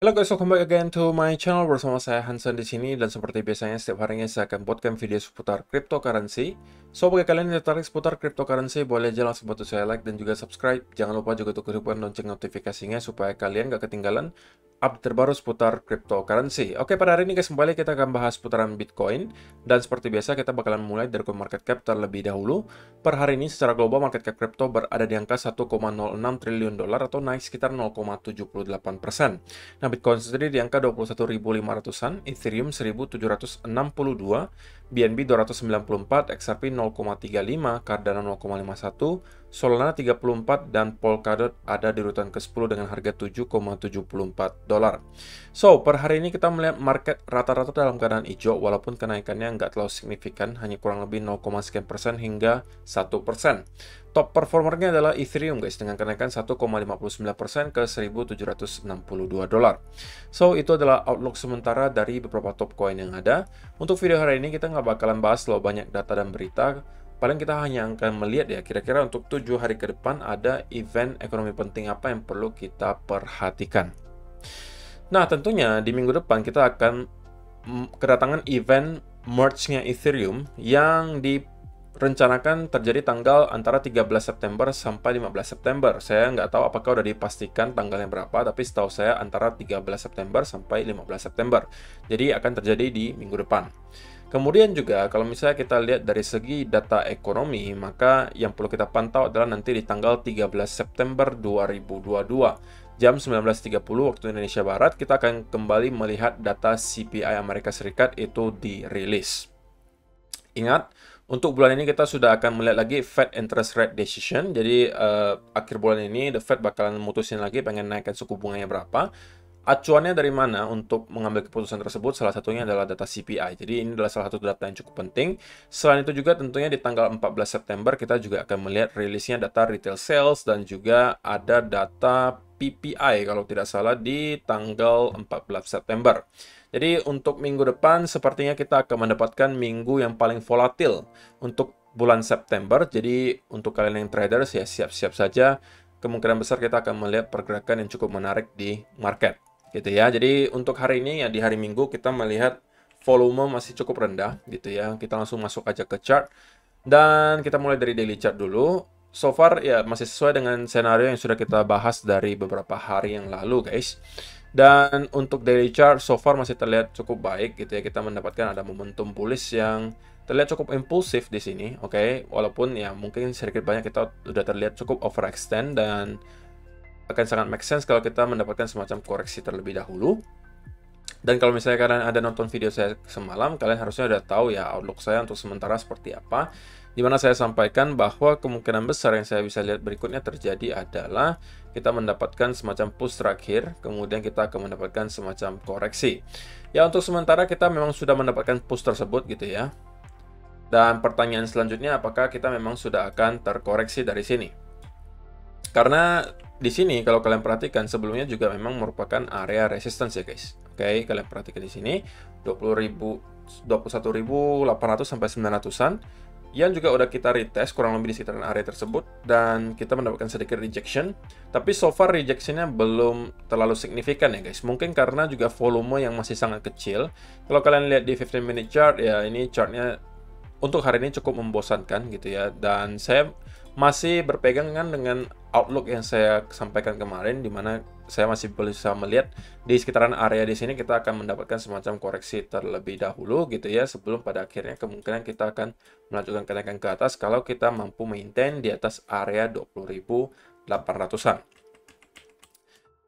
Halo guys, welcome back again to my channel. Bersama saya Hansen di sini, dan seperti biasanya setiap harinya saya akan buatkan video seputar cryptocurrency. So bagi kalian yang tertarik seputar cryptocurrency, boleh aja langsung bantu saya like dan juga subscribe. Jangan lupa juga untuk hidupkan lonceng notifikasinya supaya kalian gak ketinggalan update terbaru seputar cryptocurrency. Oke, pada hari ini guys, kembali kita akan bahas seputaran Bitcoin. Dan seperti biasa kita bakalan mulai dari market cap terlebih dahulu. Per hari ini secara global market cap crypto berada di angka 1,06 triliun dolar atau naik sekitar 0,78%. Nah, Bitcoin sendiri di angka 21.500-an, Ethereum 1.762, BNB 294, XRP 0,35, Cardano 0,51, Solana 34, dan Polkadot ada di urutan ke-10 dengan harga 7,74 dolar. So, per hari ini kita melihat market rata-rata dalam keadaan hijau, walaupun kenaikannya nggak terlalu signifikan, hanya kurang lebih 0, sekian persen hingga 1%. Top performernya adalah Ethereum guys, dengan kenaikan 1,59% ke 1.762 dolar. So, itu adalah outlook sementara dari beberapa top coin yang ada. Untuk video hari ini kita nggak bakalan bahas terlalu banyak data dan berita. Paling kita hanya akan melihat ya, kira-kira untuk 7 hari ke depan ada event ekonomi penting apa yang perlu kita perhatikan. Nah, tentunya di minggu depan kita akan kedatangan event merge-nya Ethereum yang direncanakan terjadi tanggal antara 13 September sampai 15 September. Saya nggak tahu apakah udah dipastikan tanggalnya berapa, tapi setahu saya antara 13 September sampai 15 September. Jadi akan terjadi di minggu depan. Kemudian juga kalau misalnya kita lihat dari segi data ekonomi, maka yang perlu kita pantau adalah nanti di tanggal 13 September 2022. Jam 19.30 waktu Indonesia Barat, kita akan kembali melihat data CPI Amerika Serikat itu dirilis. Ingat, untuk bulan ini kita sudah akan melihat lagi Fed Interest Rate Decision. Jadi akhir bulan ini The Fed bakalan mutusin lagi pengen naikkan suku bunganya berapa. Acuannya dari mana untuk mengambil keputusan tersebut? Salah satunya adalah data CPI. Jadi ini adalah salah satu data yang cukup penting. Selain itu juga tentunya di tanggal 14 September kita juga akan melihat rilisnya data retail sales dan juga ada data PPI kalau tidak salah di tanggal 14 September. Jadi untuk minggu depan sepertinya kita akan mendapatkan minggu yang paling volatil untuk bulan September. Jadi untuk kalian yang traders ya siap-siap saja. Kemungkinan besar kita akan melihat pergerakan yang cukup menarik di market. Gitu ya. Jadi untuk hari ini ya di hari Minggu kita melihat volume masih cukup rendah gitu ya. Kita langsung masuk aja ke chart dan kita mulai dari daily chart dulu. So far ya masih sesuai dengan skenario yang sudah kita bahas dari beberapa hari yang lalu guys. Dan untuk daily chart so far masih terlihat cukup baik gitu ya. Kita mendapatkan ada momentum bullish yang terlihat cukup impulsif di sini, oke. Walaupun ya mungkin sedikit banyak kita udah terlihat cukup overextend dan akan sangat make sense kalau kita mendapatkan semacam koreksi terlebih dahulu. Dan kalau misalnya kalian ada nonton video saya semalam, kalian harusnya udah tahu ya outlook saya untuk sementara seperti apa. Dimana saya sampaikan bahwa kemungkinan besar yang saya bisa lihat berikutnya terjadi adalah kita mendapatkan semacam push terakhir, kemudian kita akan mendapatkan semacam koreksi. Ya untuk sementara kita memang sudah mendapatkan push tersebut gitu ya. Dan pertanyaan selanjutnya, apakah kita memang sudah akan terkoreksi dari sini? Karena di sini kalau kalian perhatikan sebelumnya juga memang merupakan area resistance ya guys. Oke, kalian perhatikan di sini 21.800 sampai 900-an yang juga udah kita retest kurang lebih di sekitaran area tersebut dan kita mendapatkan sedikit rejection. Tapi so far rejectionnya belum terlalu signifikan ya guys. Mungkin karena juga volume yang masih sangat kecil. Kalau kalian lihat di 15 minute chart ya, ini chartnya untuk hari ini cukup membosankan gitu ya, dan saya masih berpegangan dengan outlook yang saya sampaikan kemarin, di mana saya masih bisa melihat di sekitaran area di sini kita akan mendapatkan semacam koreksi terlebih dahulu gitu ya, sebelum pada akhirnya kemungkinan kita akan melanjutkan kenaikan ke atas kalau kita mampu maintain di atas area 20.800-an.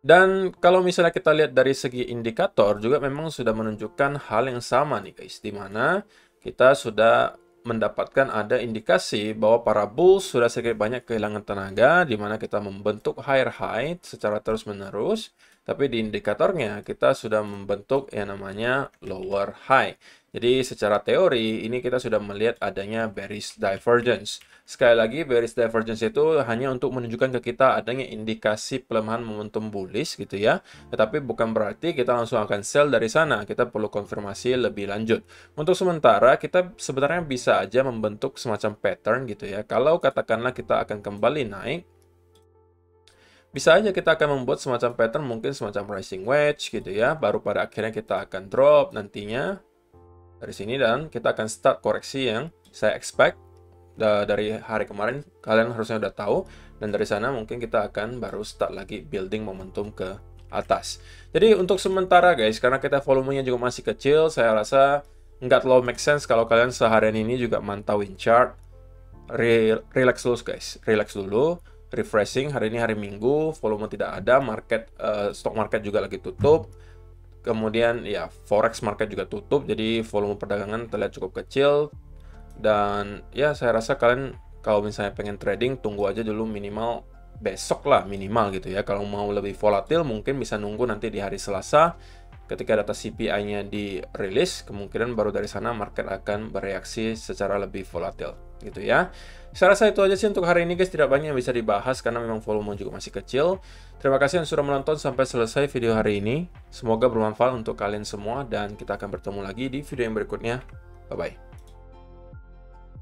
Dan kalau misalnya kita lihat dari segi indikator juga memang sudah menunjukkan hal yang sama nih guys, di mana kita sudah mendapatkan ada indikasi bahwa para bulls sudah sedikit banyak kehilangan tenaga, di mana kita membentuk higher high secara terus-menerus, tapi di indikatornya kita sudah membentuk yang namanya lower high. Jadi secara teori ini kita sudah melihat adanya bearish divergence. Sekali lagi bearish divergence itu hanya untuk menunjukkan ke kita adanya indikasi pelemahan momentum bullish gitu ya. Tetapi bukan berarti kita langsung akan sell dari sana. Kita perlu konfirmasi lebih lanjut. Untuk sementara kita sebenarnya bisa aja membentuk semacam pattern gitu ya. Kalau katakanlah kita akan kembali naik, bisa aja kita akan membuat semacam pattern, mungkin semacam rising wedge gitu ya. Baru pada akhirnya kita akan drop nantinya dari sini, dan kita akan start koreksi yang saya expect dari hari kemarin. Kalian harusnya udah tahu, dan dari sana mungkin kita akan baru start lagi building momentum ke atas. Jadi untuk sementara guys, karena kita volumenya juga masih kecil, saya rasa nggak terlalu make sense kalau kalian seharian ini juga mantauin chart. Relax dulu guys, relax dulu, refreshing. Hari ini hari Minggu, volume tidak ada, stock market juga lagi tutup. Kemudian ya forex market juga tutup, jadi volume perdagangan terlihat cukup kecil. Dan ya saya rasa kalian kalau misalnya pengen trading, tunggu aja dulu minimal besok lah minimal gitu ya. Kalau mau lebih volatil mungkin bisa nunggu nanti di hari Selasa ketika data CPI-nya dirilis, kemungkinan baru dari sana market akan bereaksi secara lebih volatil gitu ya. Saya rasa itu aja sih untuk hari ini guys, tidak banyak yang bisa dibahas karena memang volume juga masih kecil. Terima kasih yang sudah menonton sampai selesai video hari ini. Semoga bermanfaat untuk kalian semua, dan kita akan bertemu lagi di video yang berikutnya. Bye-bye.